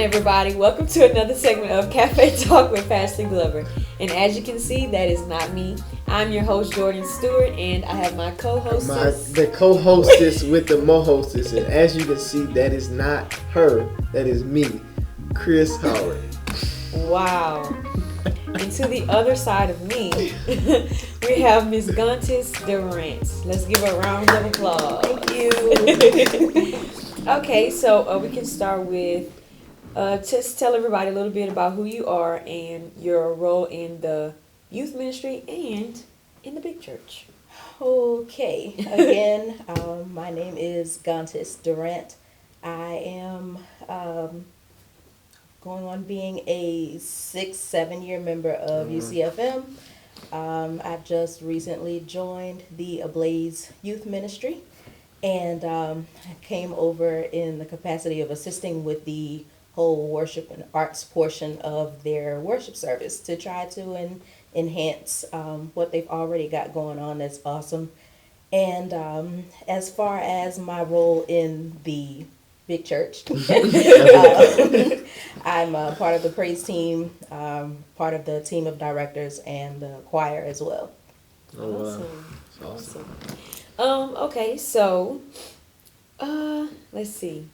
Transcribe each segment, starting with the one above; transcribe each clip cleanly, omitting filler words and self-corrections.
everybody? Welcome to another segment of Cafe Talk with Pastor Glover. And as you can see, that is not me. I'm your host, Jordan Stewart, and I have my co-hostess. The co-hostess with the mo-hostess. And as you can see, that is not her. That is me, Chris Howard. Wow. And to the other side of me, we have Miss Guantis Durant. Let's give her a round of applause. Thank you. Okay, so we can start with just tell everybody a little bit about who you are and your role in the youth ministry and in the big church. Okay, again, my name is Guantis Durant. I am going on being a 6-7 year member of UCFM. I just recently joined the Ablaze Youth Ministry, and I came over in the capacity of assisting with the whole worship and arts portion of their worship service to try to enhance what they've already got going on. That's awesome. And as far as my role in the big church, I'm part of the praise team, part of the team of directors, and the choir as well. Oh, wow. Awesome. Okay, so let's see.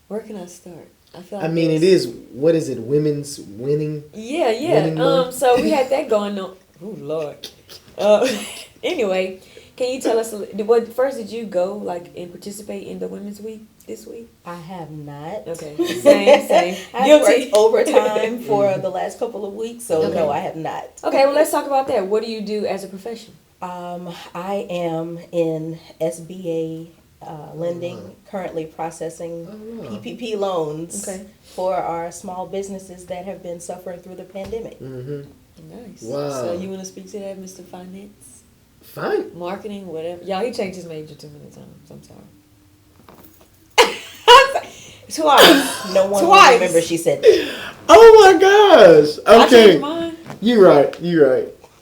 Where can I start? I mean, it is, what is it, women's winning? Yeah. Winning So we had that going on. Oh, Lord. Anyway, can you tell us, first did you go and participate in the Women's Week this week? I have not. Okay, same. I've worked overtime for the last couple of weeks, so Okay. no, I have not. Okay, well, let's talk about that. What do you do as a profession? I am in SBA lending, currently processing PPP loans for our small businesses that have been suffering through the pandemic. Mm-hmm. Nice. Wow. So you want to speak to that, Mr. Finance? Fine. Marketing, whatever. Y'all, he changed his major too many times. I'm sorry. Twice. No one Twice. will remember she said that. Oh my gosh. I Okay. changed mine. You right.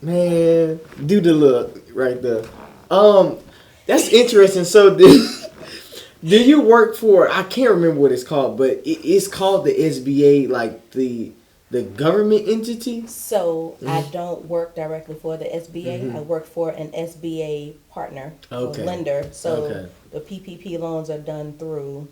Man, do the look right there. That's interesting. So do you work for, I can't remember what it's called, but it's called the SBA, like the government entity? So I don't work directly for the SBA. I work for an SBA partner, or lender. So the PPP loans are done through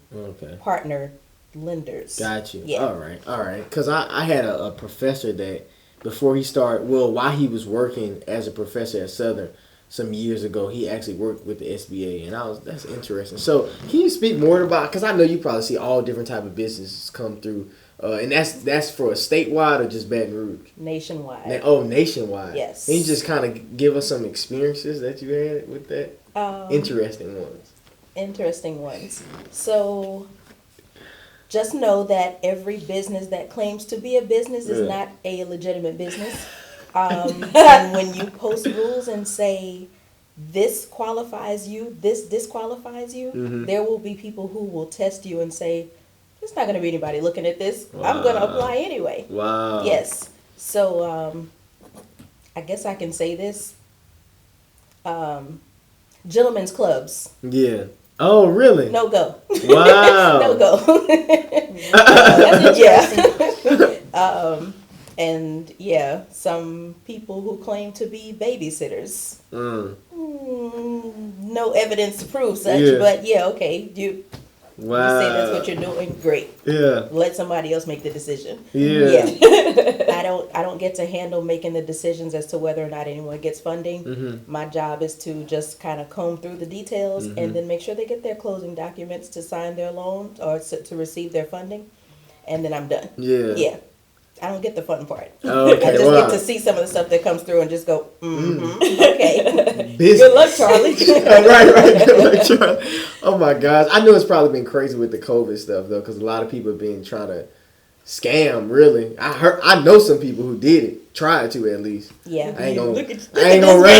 partner lenders. Got you. Yeah. All right. Because I had a professor that before he started, while he was working as a professor at Southern some years ago, he actually worked with the SBA, and that's interesting. So can you speak more about, because I know you probably see all different type of businesses come through, and that's for a statewide or just Baton Rouge? Nationwide. Nationwide. Yes. Can you just kind of give us some experiences that you had with that? Interesting ones. So just know that every business that claims to be a business is not a legitimate business. And when you post rules and say this qualifies you, this disqualifies you, there will be people who will test you and say, there's not going to be anybody looking at this. Wow. I'm going to apply anyway. Wow. Yes. So I guess I can say this. Gentlemen's clubs. Yeah. Oh, really? No go. Wow. No go. That's interesting. Yeah. And yeah, some people who claim to be babysitters. No evidence to prove such, but yeah, okay. You say that's what you're doing, great. Yeah. Let somebody else make the decision. Yeah. I don't get to handle making the decisions as to whether or not anyone gets funding. My job is to just kind of comb through the details and then make sure they get their closing documents to sign their loan or to receive their funding, and then I'm done. Yeah. I don't get the fun part. Okay, I just get to see some of the stuff that comes through and just go, okay. Good luck, Charlie. Right. Good luck, Charlie. Oh my gosh. I know it's probably been crazy with the COVID stuff though, because a lot of people have been trying to scam, really. I know some people who did it, tried to at least. Yeah. I ain't gonna rant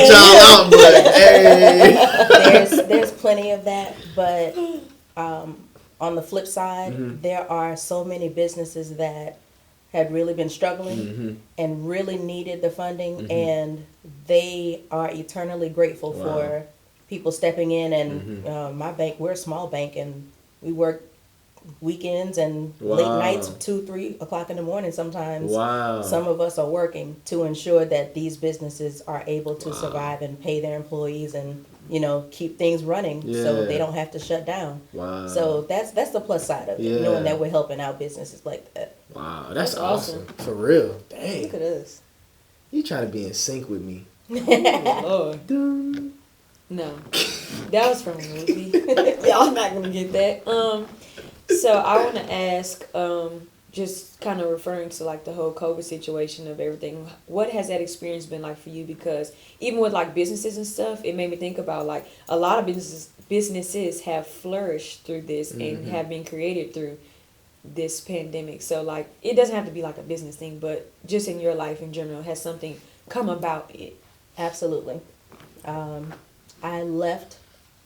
y'all out, but hey. There's plenty of that, but on the flip side, there are so many businesses that had really been struggling and really needed the funding, and they are eternally grateful for people stepping in. And my bank, we're a small bank, and we work weekends and Wow. late nights, 2, 3 o'clock in the morning. Sometimes Wow. some of us are working to ensure that these businesses are able to Wow. survive and pay their employees and, you know, keep things running so Yeah. they don't have to shut down. Wow. So that's the plus side of it, Yeah. knowing that we're helping out businesses like that. Wow, that's That's awesome. awesome. For real. Dang. Look at us. You trying to be in sync with me. Oh, Lord. Dun. No, that was from a movie. Y'all not gonna get that. So I want to ask, just kind of referring to like the whole COVID situation of everything. What has that experience been like for you? Because even with like businesses and stuff, it made me think about like a lot of businesses have flourished through this and have been created through this pandemic. So like it doesn't have to be like a business thing, but just in your life in general, has something come about it? Absolutely. I left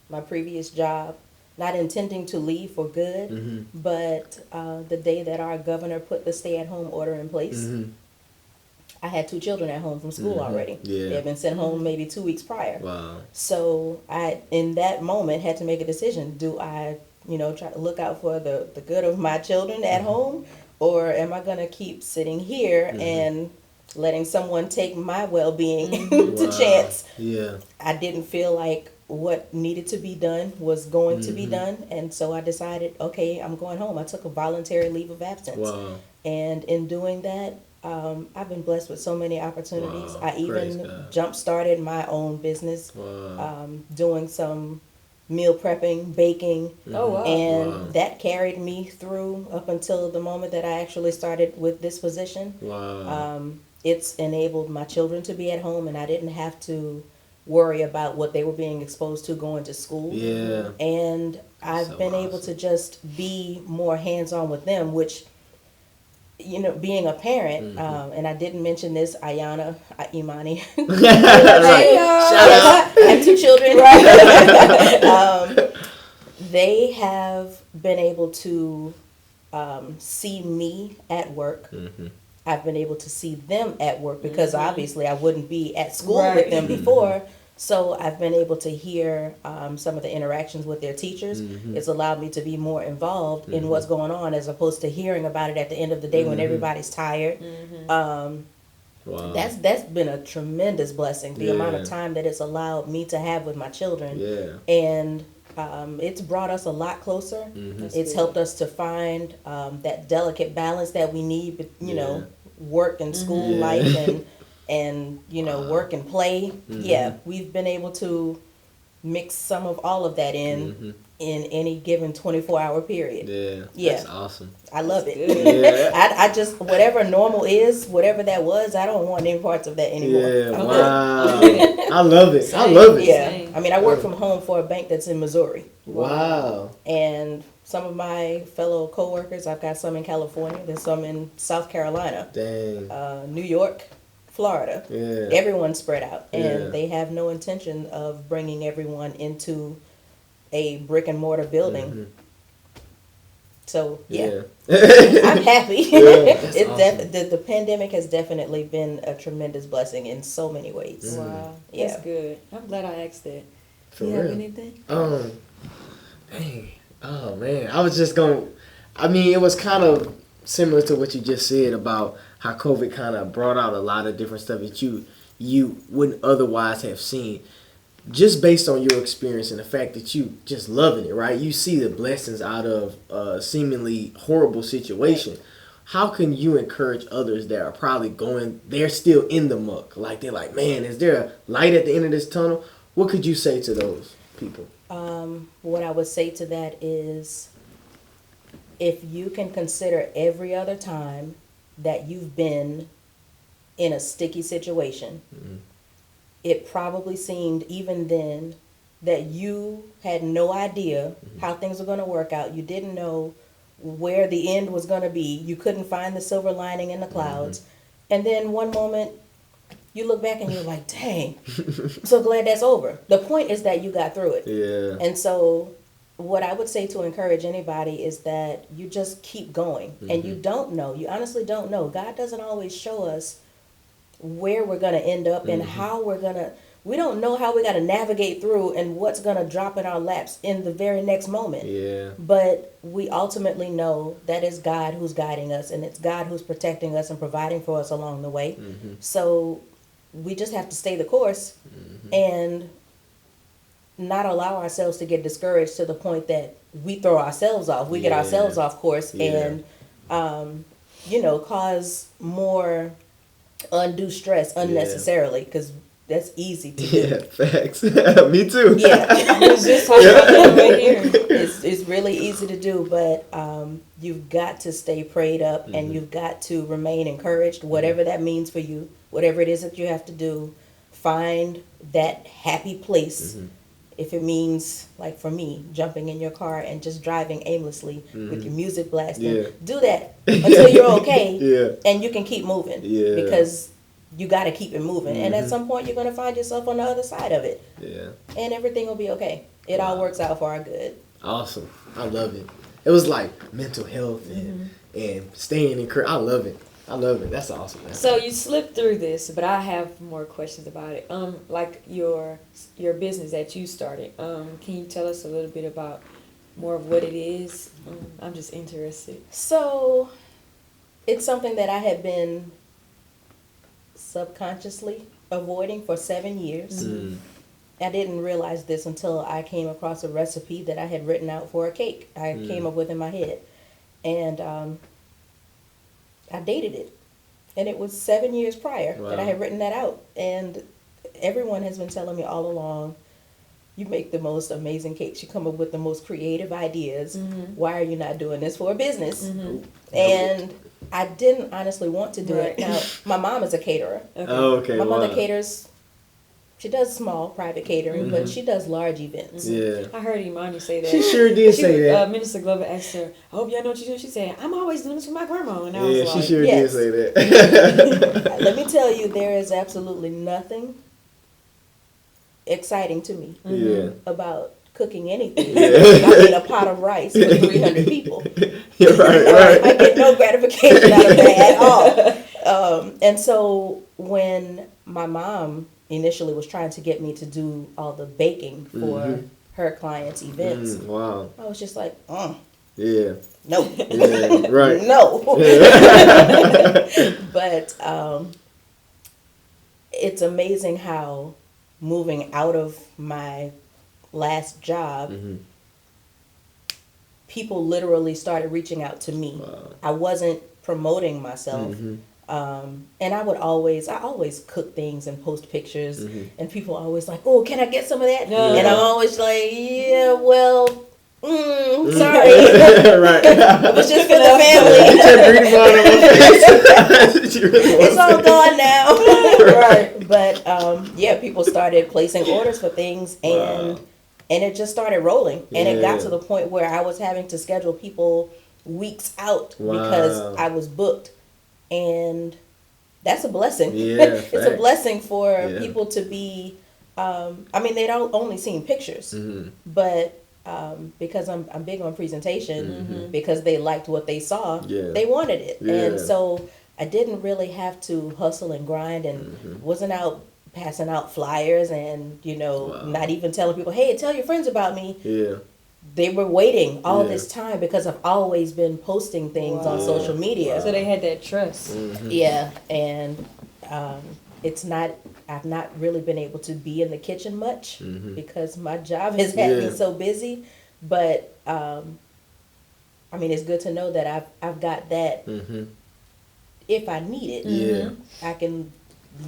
my previous job, not intending to leave for good, but the day that our governor put the stay-at-home order in place, I had 2 children at home from school already. Yeah. They had been sent home maybe 2 weeks prior. Wow. So I, in that moment, had to make a decision. Do I, you know, try to look out for the good of my children at home, or am I going to keep sitting here and letting someone take my well-being to Wow. chance? Yeah. I didn't feel like what needed to be done was going to be done, and so I decided, okay, I'm going home. I took a voluntary leave of absence. Wow. And in doing that, I've been blessed with so many opportunities. Wow. I Praise even God. jump-started my own business, Wow. doing some meal prepping, baking, Oh wow. and Wow. that carried me through up until the moment that I actually started with this position. Wow. It's enabled my children to be at home, and I didn't have to worry about what they were being exposed to going to school. Yeah. And I've So been able to just be more hands-on with them, which, you know, being a parent, and I didn't mention this, Imani. Right. Shout out. I have 2 children. They have been able to see me at work. I've been able to see them at work because obviously I wouldn't be at school with Right. them before. So I've been able to hear some of the interactions with their teachers. It's allowed me to be more involved in what's going on as opposed to hearing about it at the end of the day when everybody's tired. Wow. That's been a tremendous blessing, the amount Yeah. of time that it's allowed me to have with my children. Yeah. And it's brought us a lot closer. That's It's good. helped us to find that delicate balance that we need, but, you know, work and school Yeah. life and you know, work and play. Yeah, we've been able to mix some of all of that in any given 24-hour period. Yeah. Yeah. That's awesome. I love it. Yeah. I just, whatever normal is, whatever that was, I don't want any parts of that anymore. Yeah. I'm Wow. good. I love it. I Same. love it. Yeah. Same. I mean, I work from home for a bank that's in Missouri. Wow. And some of my fellow coworkers, I've got some in California, there's some in South Carolina, Dang. New York, Florida. Yeah. Everyone's spread out, and Yeah. they have no intention of bringing everyone into a brick and mortar building. So yeah, I'm happy. that's It's awesome. the pandemic has definitely been a tremendous blessing in so many ways. Wow. Yeah. That's good. I'm glad I asked that. For you have real. anything? Dang. Oh man, I was just going. I mean, it was kind of similar to what you just said about how COVID kind of brought out a lot of different stuff that you wouldn't otherwise have seen. Just based on your experience and the fact that you just loving it, right? You see the blessings out of a seemingly horrible situation. How can you encourage others that are probably they're still in the muck? Like, they're like, man, is there a light at the end of this tunnel? What could you say to those people? What I would say to that is, if you can consider every other time that you've been in a sticky situation, it probably seemed even then that you had no idea how things were going to work out. You didn't know where the end was going to be. You couldn't find the silver lining in the clouds. And then one moment you look back and you're like, dang, I'm so glad that's over. The point is that you got through it. Yeah. And so what I would say to encourage anybody is that you just keep going. And you don't know. You honestly don't know. God doesn't always show us where we're going to end up and how we're going to. we don't know how we got to navigate through and what's going to drop in our laps in the very next moment. Yeah. But we ultimately know that it's God who's guiding us, and it's God who's protecting us and providing for us along the way. Mm-hmm. So we just have to stay the course and not allow ourselves to get discouraged to the point that we throw ourselves off. We get ourselves off course and, cause more undue stress unnecessarily, because that's easy to do. Yeah, facts. Me too. Yeah. It's just talking about that right here. It's really easy to do, but you've got to stay prayed up and you've got to remain encouraged, whatever that means for you, whatever it is that you have to do. Find that happy place. If it means, like for me, jumping in your car and just driving aimlessly with your music blasting, do that until you're okay and you can keep moving. Yeah. Because you got to keep it moving. And at some point, you're going to find yourself on the other side of it. Yeah. And everything will be okay. It all works out for our good. Awesome. I love it. It was like mental health and staying encouraged. I love it. I love it. That's awesome, man. So you slipped through this, but I have more questions about it. Like your business that you started. Can you tell us a little bit about more of what it is? I'm just interested. So it's something that I had been subconsciously avoiding for 7 years. I didn't realize this until I came across a recipe that I had written out for a cake I came up with in my head. And I dated it. And it was 7 years prior that I had written that out. And everyone has been telling me all along, you make the most amazing cakes. You come up with the most creative ideas. Why are you not doing this for a business? And I didn't honestly want to do it. Now, my mom is a caterer. Okay. My mother caters. She does small private catering, but she does large events. Yeah. I heard Imani say that. She sure did say that. Minister Glover asked her, I hope y'all know what you're doing. She said, I'm always doing this for my grandma. And I was Yeah, like, she sure yes. did say that. Let me tell you, there is absolutely nothing exciting to me about cooking anything. I mean, a pot of rice for 300 people. You're right. I get no gratification out of that at all. And so when my mom initially was trying to get me to do all the baking for her clients' events, wow. I was just like, Yeah. no. Yeah, right. No. But it's amazing how moving out of my last job, people literally started reaching out to me. Wow. I wasn't promoting myself. And I always cook things and post pictures, and people are always like, oh, can I get some of that? And I'm always like, yeah, well, sorry. Right. It was just for the family. It's all gone now. Right. But people started placing orders for things, and it just started rolling. And it got to the point where I was having to schedule people weeks out because I was booked. And that's a blessing. Yeah, it's a blessing for people to be, they don't only seen pictures, but because I'm big on presentation, because they liked what they saw, they wanted it. And so I didn't really have to hustle and grind and wasn't out passing out flyers and, not even telling people, hey, tell your friends about me. Yeah. They were waiting all this time because I've always been posting things on social media. So they had that trust. Yeah, and I've not really been able to be in the kitchen much because my job has had me so busy. But it's good to know that I've got that. If I need it, I can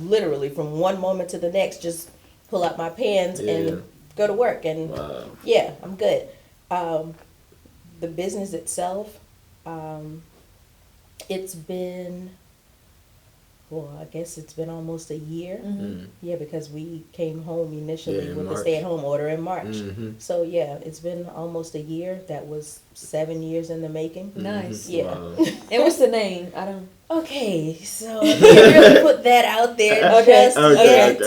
literally from one moment to the next just pull out my pans and go to work, and I'm good. The business itself, it's been, I guess it's been almost a year. Yeah, because we came home initially with the stay-at-home order in March. So it's been almost a year. That was 7 years in the making. Nice. Yeah. Wow. And what's the name? I don't. Okay, so I can't really put that out there just yet.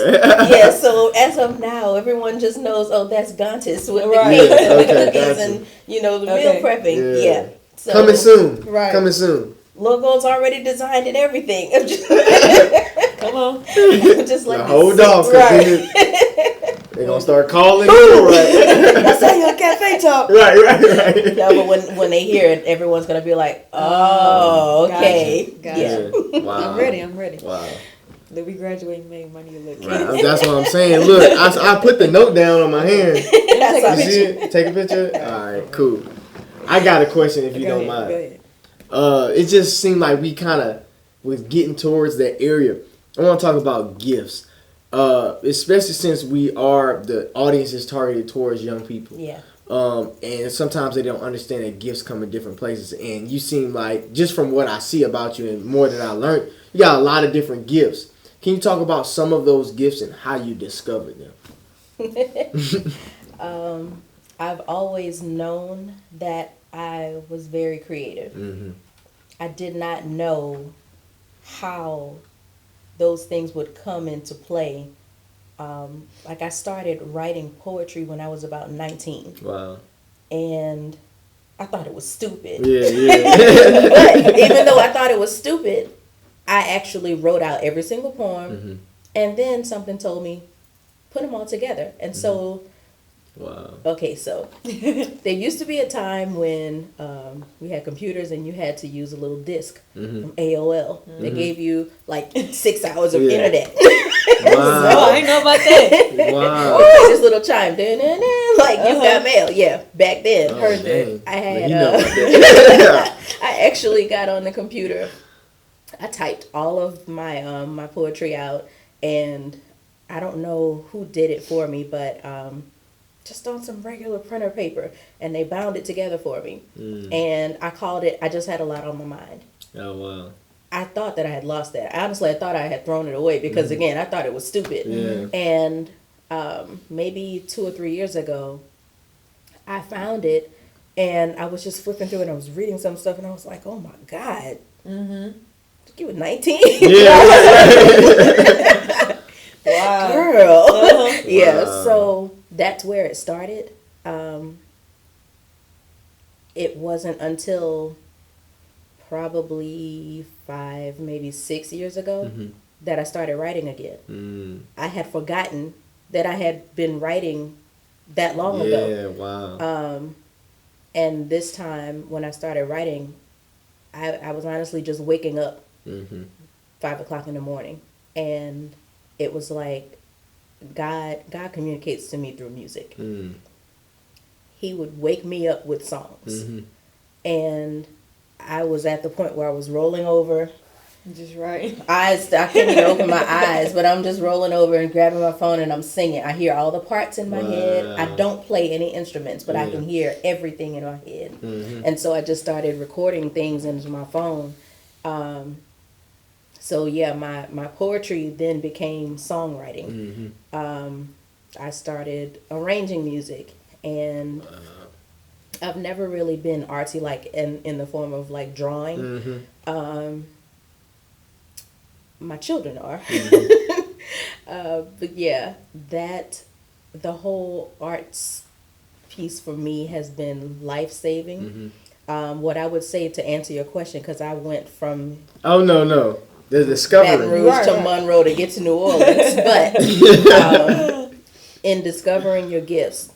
Yeah, so as of now, everyone just knows, that's Guantis with the cakes and the cookies and, the meal prepping. Yeah. So, coming soon. Right. Coming soon. Logo's already designed and everything. Come on. Just like hold off. Right. gonna start calling. Right. I saw you on Cafe Talk. Right. No, but when they hear it, everyone's gonna be like, "Oh, okay, Gotcha. yeah." Wow. I'm ready. Wow. Look, we graduating May. Money you look. Right. That's what I'm saying. Look, I put the note down on my hand. Take a You see picture. it? Take a picture. All right, cool. I got a question if you don't mind. Go ahead. It just seemed like we kind of was getting towards that area. I want to talk about gifts, especially since the audience is targeted towards young people. Yeah. And sometimes they don't understand that gifts come in different places. And you seem like, just from what I see about you and more than I learned, you got a lot of different gifts. Can you talk about some of those gifts and how you discovered them? I've always known that I was very creative. Mm-hmm. I did not know how those things would come into play. Like I started writing poetry when I was about 19. Wow. And I thought it was stupid. Yeah. But even though I thought it was stupid, I actually wrote out every single poem. Mm-hmm. And then something told me, put them all together. And so, Wow. okay, so there used to be a time when we had computers and you had to use a little disc from AOL. They gave you like 6 hours of internet. Wow. Oh, I ain't know about that. Wow. This little chime, like you got mail. Yeah, back then. Oh, Heard dang. that. I had. You know about that. I actually got on the computer. I typed all of my my poetry out, and I don't know who did it for me, but just on some regular printer paper, and they bound it together for me. And I called it, I just had a lot on my mind. Oh, wow. I thought that I had lost that. Honestly, I thought I had thrown it away because, again, I thought it was stupid. Yeah. And maybe 2 or 3 years ago, I found it, and I was just flipping through it, and I was reading some stuff, and I was like, oh, my God. Mm-hmm. You were 19? Yeah. Wow. Girl. Yeah, Wow. so that's where it started. It wasn't until probably 5, maybe 6 years ago that I started writing again. I had forgotten that I had been writing that long ago. Yeah, wow. And this time when I started writing, I was honestly just waking up 5 o'clock in the morning, and it was like God communicates to me through music. He would wake me up with songs, and I was at the point where I was rolling over. Just right. I couldn't even open my eyes, but I'm just rolling over and grabbing my phone and I'm singing. I hear all the parts in my head. I don't play any instruments, but I can hear everything in my head. And so I just started recording things into my phone. So yeah, my poetry then became songwriting. I started arranging music, and I've never really been artsy, like in the form of like drawing. My children are. But yeah, the whole arts piece for me has been life-saving. What I would say to answer your question, because I went from No. The discovery. Baton Rouge to Monroe to get to New Orleans, but in discovering your gifts,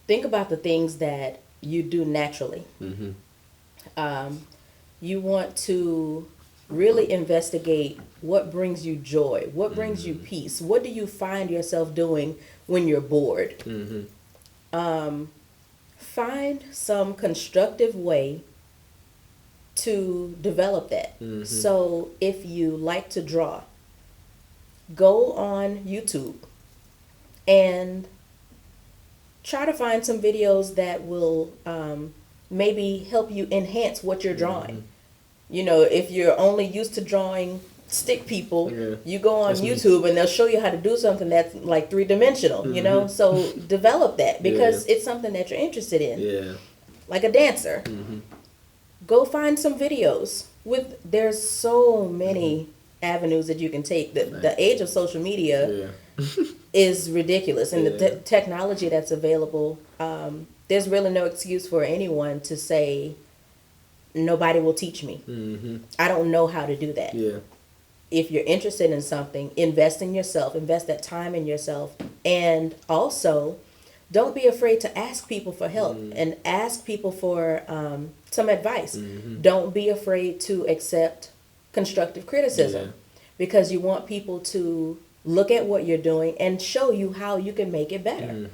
think about the things that you do naturally. You want to really investigate what brings you joy, what brings you peace, what do you find yourself doing when you're bored. Find some constructive way to develop that. So if you like to draw, go on YouTube and try to find some videos that will maybe help you enhance what you're drawing. You know, if you're only used to drawing stick people, you go on YouTube and they'll show you how to do something that's like 3-dimensional, you know? So develop that because it's something that you're interested in. Like a dancer. Go find some videos. There's so many avenues that you can take. The age of social media is ridiculous, and the technology that's available, there's really no excuse for anyone to say, nobody will teach me. I don't know how to do that. if you're interested in something, invest in yourself, invest that time in yourself, and also don't be afraid to ask people for help and ask people for some advice. Don't be afraid to accept constructive criticism because you want people to look at what you're doing and show you how you can make it better.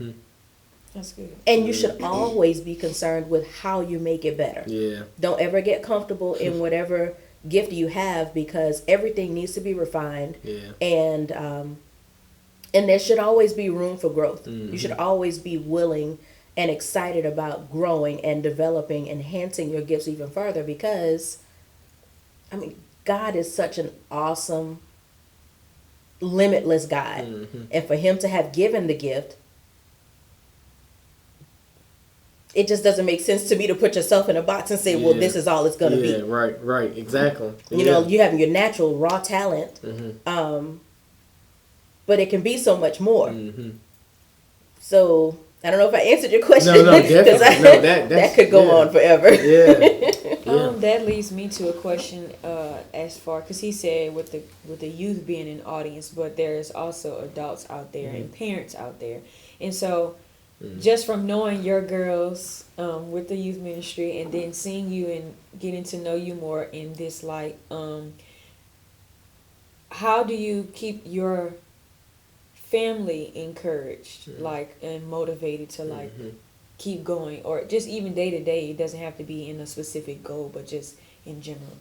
That's good. And you should always be concerned with how you make it better. Yeah. Don't ever get comfortable in whatever gift you have because everything needs to be refined. Yeah. And there should always be room for growth. You should always be willing and excited about growing and developing, enhancing your gifts even further because, I mean, God is such an awesome, limitless God. And for him to have given the gift, it just doesn't make sense to me to put yourself in a box and say, well, this is all it's going to be. Yeah, right, exactly. You know, you have your natural raw talent, but it can be so much more. So, I don't know if I answered your question. No, definitely. That could go on forever. Yeah. That leads me to a question as far, because he said with the youth being an audience, but there's also adults out there and parents out there. And so, just from knowing your girls with the youth ministry and then seeing you and getting to know you more in this light, how do you keep your family encouraged, like, and motivated to like keep going, or just even day to day? It doesn't have to be in a specific goal, but just in general.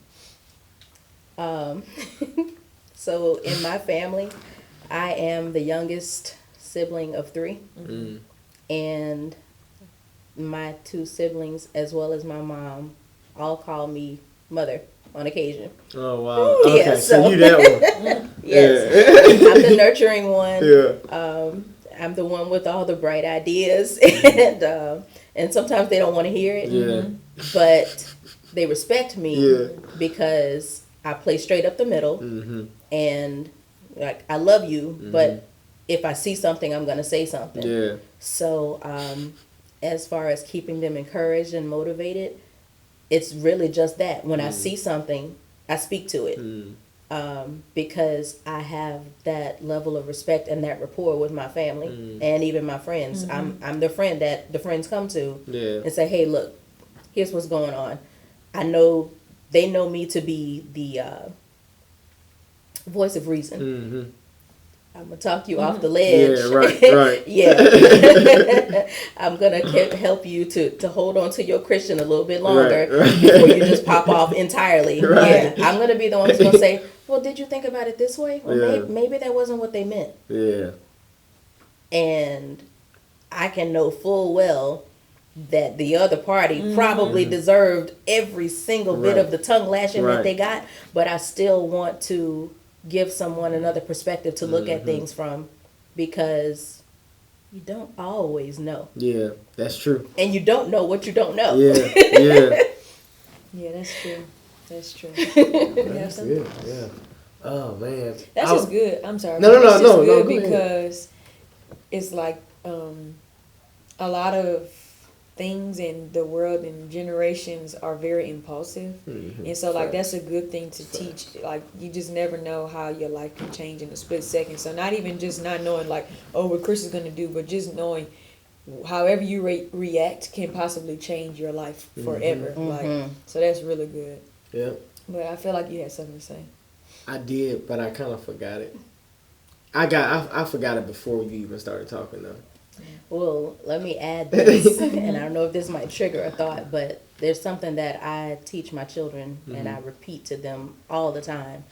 So in my family, I am the youngest sibling of 3. And my 2 siblings, as well as my mom, all call me mother on occasion. Oh, wow. Okay, Yeah, so you that one. Yes. I'm the nurturing one. Yeah. I'm the one with all the bright ideas. And sometimes they don't want to hear it. Yeah. But they respect me Yeah. because I play straight up the middle. And like, I love you, but if I see something, I'm going to say something. Yeah. So, as far as keeping them encouraged and motivated, it's really just that. When I see something, I speak to it. Because I have that level of respect and that rapport with my family and even my friends. I'm the friend that the friends come to and say, hey, look, here's what's going on. I know they know me to be the voice of reason. I'm going to talk you off the ledge. Yeah, right. Yeah. I'm going to help you to hold on to your Christian a little bit longer before you just pop off entirely. Yeah. I'm going to be the one who's going to say, well, did you think about it this way? Well, maybe that wasn't what they meant. Yeah. And I can know full well that the other party probably deserved every single bit of the tongue lashing that they got, but I still want to give someone another perspective to look at things from, because you don't always know. Yeah, that's true. And you don't know what you don't know. Yeah. Yeah, that's true. That's true. That's good. Yeah. Oh man. That's just good. I'm sorry. No. It's just good go because it's like a lot of things in the world and generations are very impulsive, and so like that's a good thing to teach. Like, you just never know how your life can change in a split second. So not even just not knowing like, oh, what Chris is going to do, but just knowing however you react can possibly change your life forever. Like, so that's really good. Yeah. But I feel like you had something to say. I did, but I kind of forgot it. I forgot it before you even started talking though. Well, let me add this, and I don't know if this might trigger a thought, but there's something that I teach my children and I repeat to them all the time,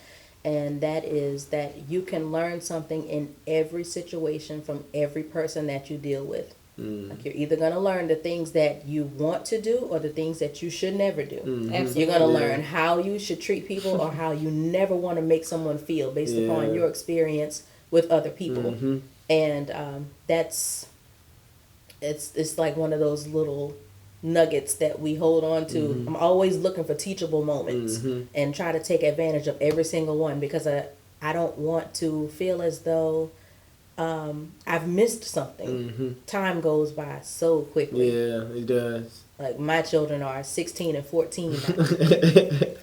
and that is that you can learn something in every situation from every person that you deal with. Like, you're either going to learn the things that you want to do or the things that you should never do. Absolutely. You're going to learn how you should treat people or how you never want to make someone feel based upon your experience with other people. And that's it's like one of those little nuggets that we hold on to. I'm always looking for teachable moments and try to take advantage of every single one, because I don't want to feel as though I've missed something. Time goes by so quickly. Yeah, it does. Like my children are 16 and 14 now.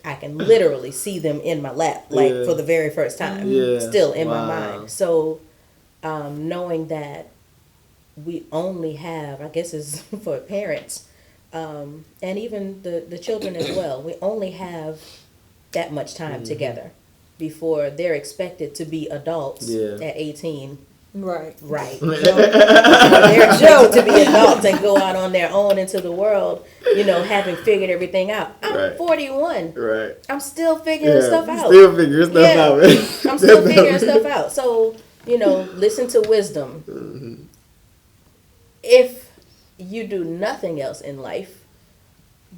I can literally see them in my lap, like for the very first time. Yeah. Still in my mind. So knowing that we only have, I guess it's for parents, and even the children as well, we only have that much time together before they're expected to be adults at 18. Right. They're expected to be adults and go out on their own into the world, having figured everything out. I'm 41. Right. I'm still figuring stuff out. Still figuring stuff out. I'm still figuring stuff out. So, listen to wisdom. If you do nothing else in life,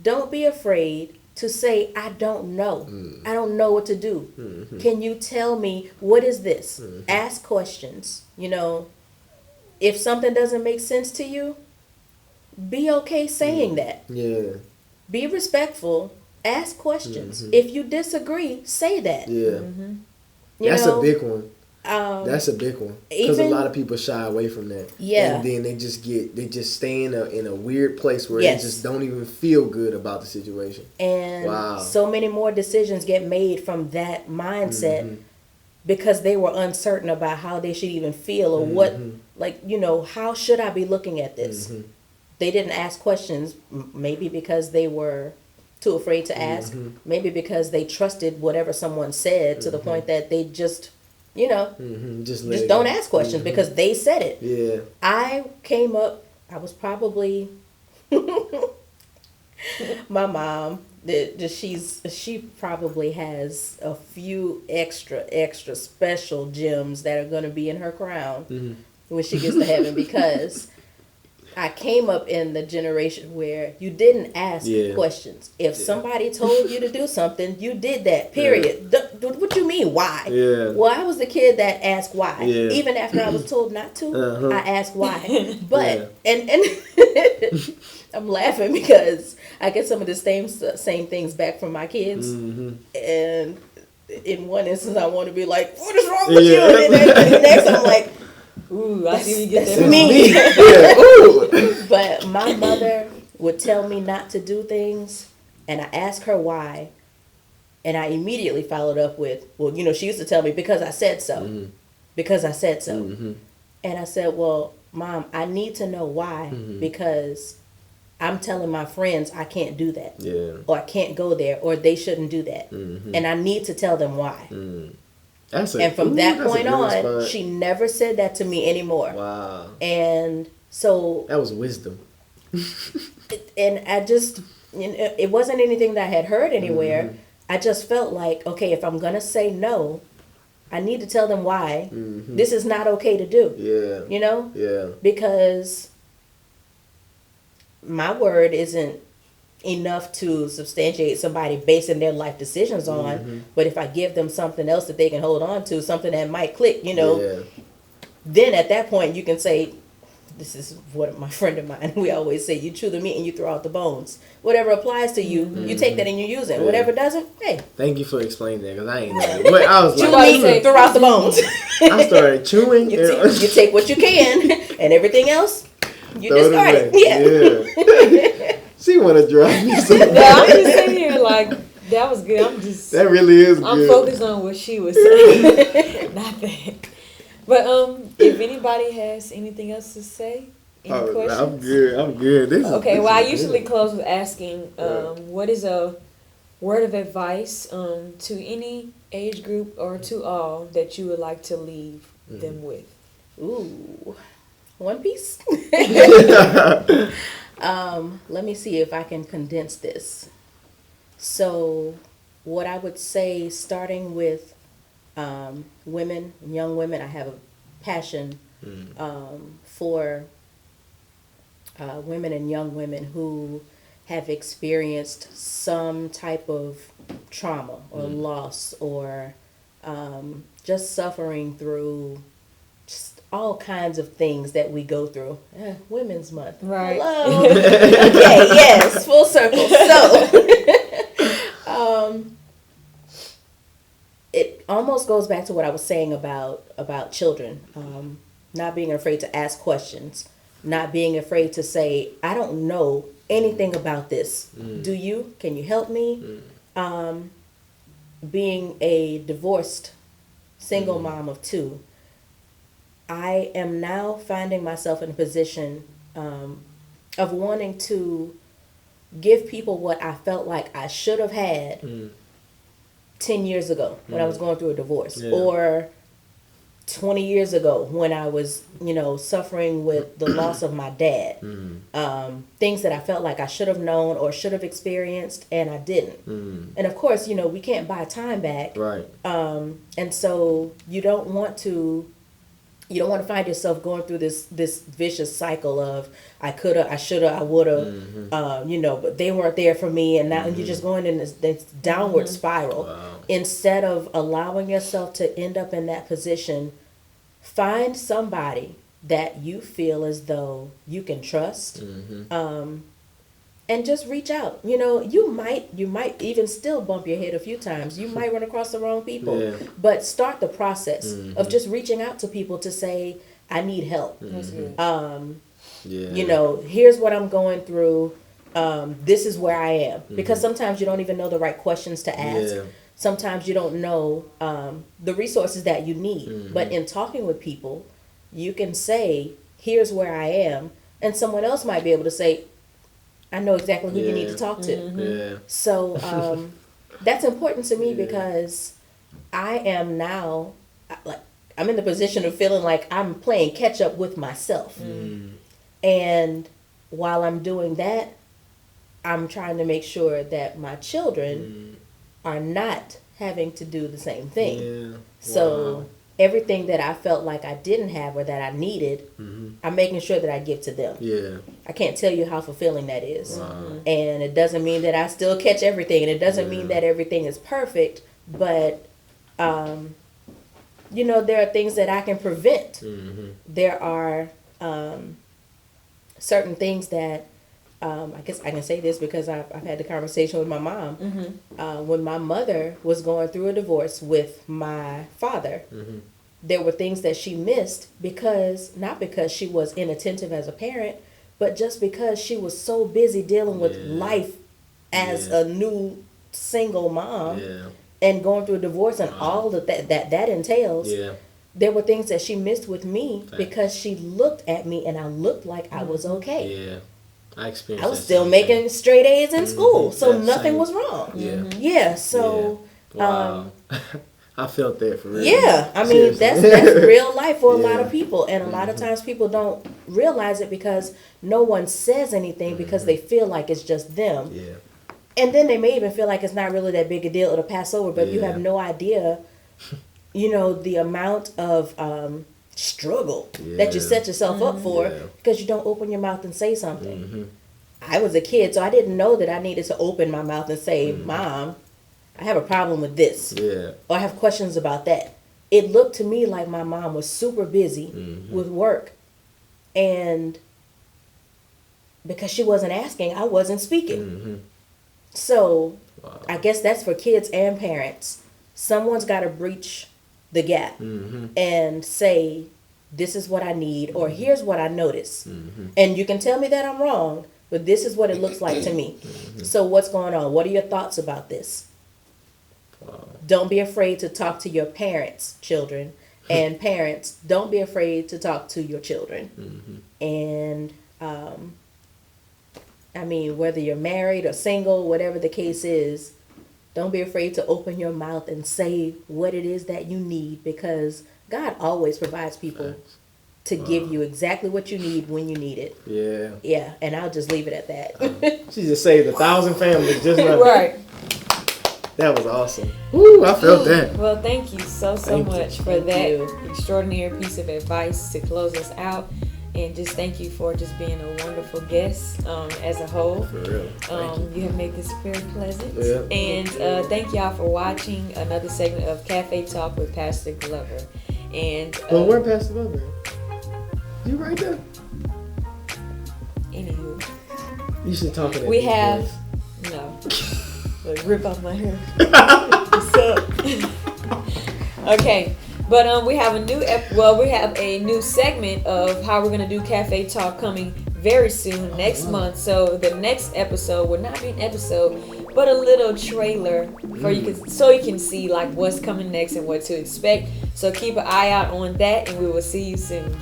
don't be afraid to say, I don't know. I don't know what to do. Can you tell me, what is this? Ask questions. If something doesn't make sense to you, be okay saying that. Yeah. Be respectful. Ask questions. If you disagree, say that. Yeah. That's a big one. That's a big one, because a lot of people shy away from that. Yeah, and then they just stay in a weird place where they just don't even feel good about the situation. And so many more decisions get made from that mindset because they were uncertain about how they should even feel or what, how should I be looking at this? They didn't ask questions, maybe because they were too afraid to ask, maybe because they trusted whatever someone said to the point that they just just don't ask questions because they said it. Yeah. I was probably my mom. She probably has a few extra special gems that are going to be in her crown when she gets to heaven, because I came up in the generation where you didn't ask questions. If somebody told you to do something, you did that, period. What you mean, why? Yeah. Well, I was the kid that asked why. Yeah. Even after I was told not to, I asked why. But, and I'm laughing because I get some of the same things back from my kids. And in one instance, I want to be like, what is wrong with you? And then the next, I'm like, ooh, I see you get that. Me. But my mother would tell me not to do things, and I asked her why, and I immediately followed up with, well, she used to tell me, because I said so. Because I said so. And I said, well, Mom, I need to know why, because I'm telling my friends I can't do that. Yeah. Or I can't go there, or they shouldn't do that. And I need to tell them why. And from that point on, she never said that to me anymore. Wow. And so that was wisdom. And I just, it wasn't anything that I had heard anywhere. I just felt like, okay, if I'm gonna say no, I need to tell them why this is not okay to do. Yeah. Yeah. Because my word isn't enough to substantiate somebody basing their life decisions on, but if I give them something else that they can hold on to, something that might click, then at that point you can say, this is what my friend of mine, we always say, you chew the meat and you throw out the bones. Whatever applies to you, you take that and you use it. Whatever doesn't, hey. Thank you for explaining that, because I ain't know. But I was chew the meat, throw out the bones. I started chewing. You take what you can, and everything else, you discard it. Yeah. She want to drive me so bad. Yeah, I'm just sitting here like, that was good. That really is good. I'm focused on what she was saying. Not that. But if anybody has anything else to say, any questions? I'm good. Okay, well, I usually close with asking, what is a word of advice to any age group or to all that you would like to leave them with? Ooh, One Piece? Let me see if I can condense this. So what I would say, starting with women, young women, I have a passion for women and young women who have experienced some type of trauma or loss or just suffering through just all kinds of things that we go through. Women's Month. Right. Hello. Okay, yes, full circle. So, it almost goes back to what I was saying about children. not being afraid to ask questions, not being afraid to say, I don't know anything about this. Do you? Can you help me? Being a divorced single mom of 2, I am now finding myself in a position of wanting to give people what I felt like I should have had 10 years ago when I was going through a divorce, or 20 years ago when I was, suffering with the loss of my dad. Things that I felt like I should have known or should have experienced, and I didn't. And of course, we can't buy time back. Right. And so you don't want to find yourself going through this vicious cycle of I coulda, I shoulda, I woulda, but they weren't there for me, and now you're just going in this downward spiral. Wow. Instead of allowing yourself to end up in that position, find somebody that you feel as though you can trust, and just reach out. You might even still bump your head a few times. You might run across the wrong people, but start the process of just reaching out to people to say, I need help. That's good. Here's what I'm going through. This is where I am. Because sometimes you don't even know the right questions to ask. Yeah. Sometimes you don't know the resources that you need. But in talking with people, you can say, here's where I am. And someone else might be able to say, I know exactly who you need to talk to. Yeah. So that's important to me because I am now, I'm in the position of feeling like I'm playing catch up with myself. And while I'm doing that, I'm trying to make sure that my children are not having to do the same thing. Yeah. So everything that I felt like I didn't have or that I needed, I'm making sure that I give to them. Yeah. I can't tell you how fulfilling that is. Wow. And it doesn't mean that I still catch everything, and it doesn't mean that everything is perfect, but there are things that I can prevent. There are certain things that I guess I can say this because I've had the conversation with my mom. When my mother was going through a divorce with my father, there were things that she missed not because she was inattentive as a parent, but just because she was so busy dealing with life as a new single mom and going through a divorce and all that entails. There were things that she missed with me because she looked at me and I looked like I was okay. Yeah. I experienced I was still making straight A's in school, so That nothing same- was wrong. Yeah. So Wow. I felt that for real. yeah, I mean Seriously. that's real life for a lot of Yeah. people, and a lot of times people don't realize it because no one says anything because they feel like it's just them, Yeah. and then they may even feel like it's not really that big a deal, it'll pass over, but you Yeah. have no idea, the amount of struggle that you set yourself up for because you don't open your mouth and say something. I was a kid, so I didn't know that I needed to open my mouth and say, Mom, I have a problem with this. Yeah. Or I have questions about that. It looked to me like my mom was super busy with work. And because she wasn't asking, I wasn't speaking. So I guess that's for kids and parents. Someone's got to breach the gap and say, this is what I need, or here's what I notice. And you can tell me that I'm wrong, but this is what it looks like to me. So what's going on? What are your thoughts about this? Don't be afraid to talk to your parents, children. And parents, don't be afraid to talk to your children. And, I mean, whether you're married or single, whatever the case is, don't be afraid to open your mouth and say what it is that you need, because God always provides people to give you exactly what you need when you need it. Yeah. Yeah, and I'll just leave it at that. She just saved 1,000 families just now. Right. That was awesome. Woo, I felt that. Well, thank you so Thank you. much for that you. extraordinary piece of advice to close us out. And just thank you for just being a wonderful guest as a whole. For real. Thank you. You have made this very pleasant. Yeah. And thank y'all for watching another segment of Cafe Talk with Pastor Glover. And Well, where Pastor Glover? You right there. anywho, You should talk to that. we deep have voice. no. Like, rip off my hair. What's up? Okay. But we have a new we have a new segment of how we're gonna do Cafe Talk coming very soon next month. So the next episode will not be an episode, but a little trailer for you can see like what's coming next and what to expect. So keep an eye out on that, and we will see you soon.